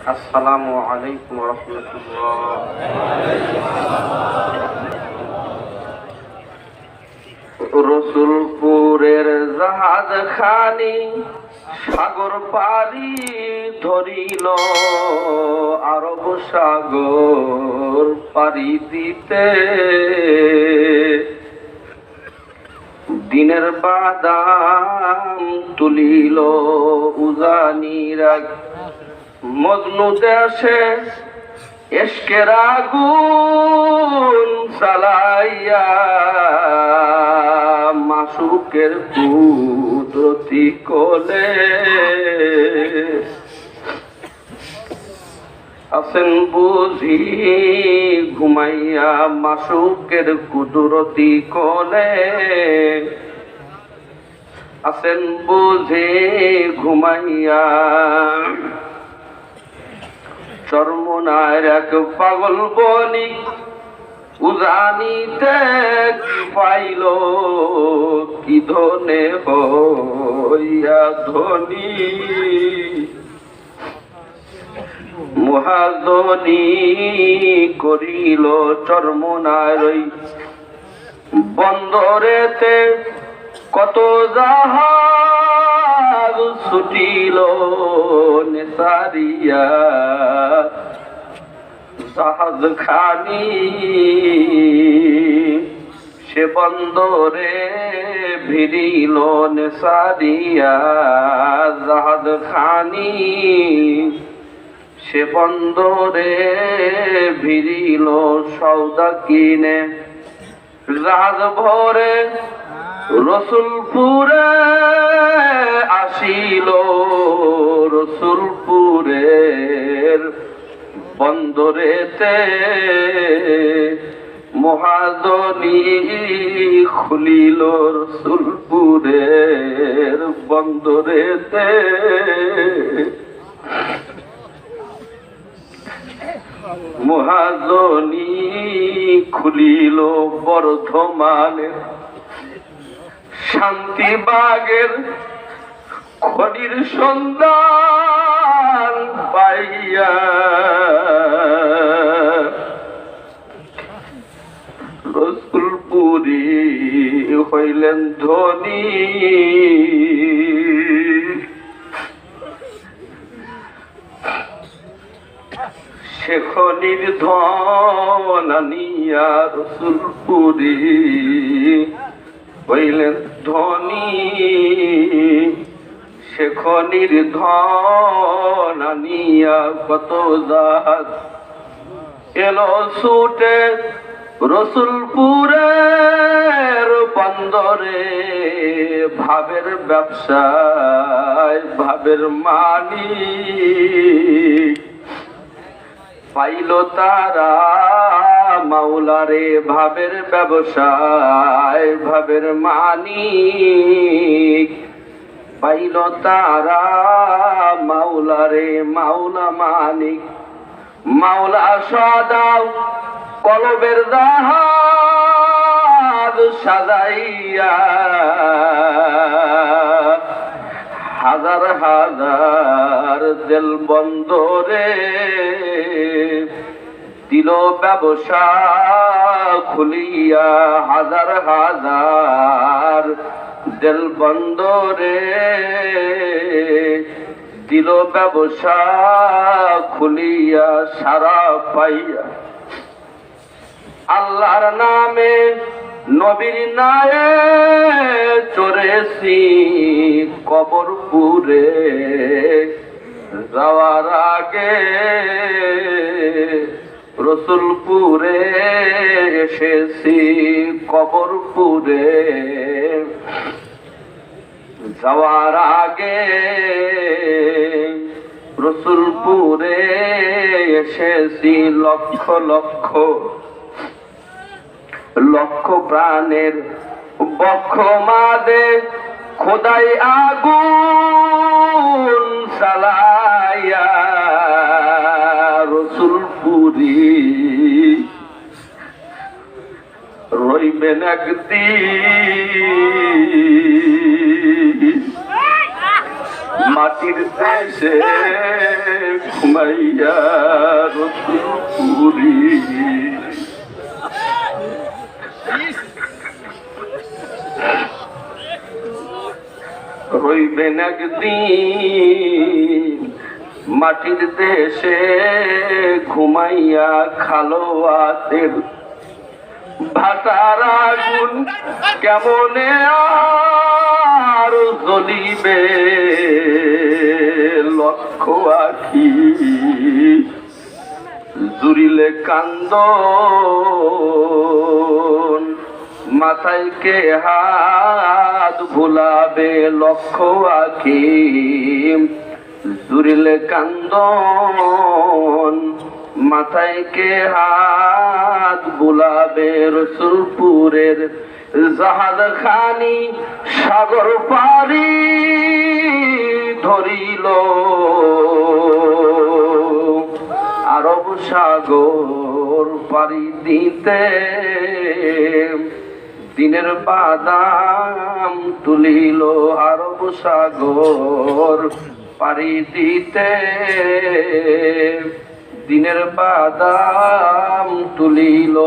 আসসালামু আলাইকুম রহমতুল্লাহ। রসুলপুরের জাহাজ খানি সাগর পারি ধরিল, আরব সাগর পারি দিতে দিনের বাদাম তুলিল উজানিরা মজনু দেশে এশকের আগুন চালাইয়া মাসুকের কুদরতি কোলে আছেন বুঝি ঘুমাইয়া মাসুকের কুদরতি কোলে আছেন বুঝি ঘুমাইয়া। চরমনার এক পাগল বণিক উজানিতে পাইল, কি ধনে হইয়া ধনী মহাজনী করিল চরমনার ওই বন্দরেতে কত জাহাজ ছুটিল নেসারিয়া জাহাজ খানি সে বন্দরে ভিড়িল নেসারিয়া জাহাজ খানি সে বন্দরে ভিড়িল সওদা কিনে জাহাজ ভরে রসুলপুরে আসিল। রসুলপুরের বন্দরেতে মহাজনী খুলিল রসুলপুরের বন্দরেতে মহাজনী খুলিল বর্ধমানের শান্তিবাগের খনির সন্ধান পাইয়া রসুলপুরি হইলেন ধনী। সে খনির ধন আনিয়া রসুলপুরি হইলেন ধনী। সে খনির ধন আনিয়া কত জাহাজ এলো ছুটে রসুলপুরের বন্দরে ভাবের ব্যবসায় ভাবের মালিক পাইল তারা মাওলারে ভাবের ব্যবসায় ভাবের মালিক পাইল তারা মাওলারে মাওলা মালিক। মাওলা সদাও কলবের জাহাজ সাজাইয়া হাজার হাজার জেল বন্দরে দিল ব্যবসা খুলিয়া হাজার হাজার জেল বন্দরে দিল ব্যবসা খুলিয়া সারা পাইয়া আল্লাহর নামে নবীর নায়ে চড়েছি কবরপুরে যাওয়ার আগে রসুলপুরে এসেছি কবরপুরে যাওয়ার আগে রসুলপুরে এসেছি লক্ষ লক্ষ লক্ষ প্রাণের বক্ষ মাদে খোদাই আগুন চালাইয়া রসুলপুরি রইবেন একদিন মাটির দেশে ঘুমাইয়া রসুলপুরি রইবেন একদিন মাটির দেশে ঘুমাইয়া খালোয়াতের ভাটার আগুন কেমনে আর জ্বলিবে লক্ষ আখি জুড়িলে কান্দন মাথায় কে হাত ভুলাবে লক্ষ আখি জুড়িলে কান্দন মাথায় কে হাত বুলাবে রসুলপুরের জাহাজ খানি সাগর পারি ধরিল আরব সাগর পারি দিতে দিনের বাদাম তুলিল আরব সাগর পারি দিতে দিনের বাদাম তুলিল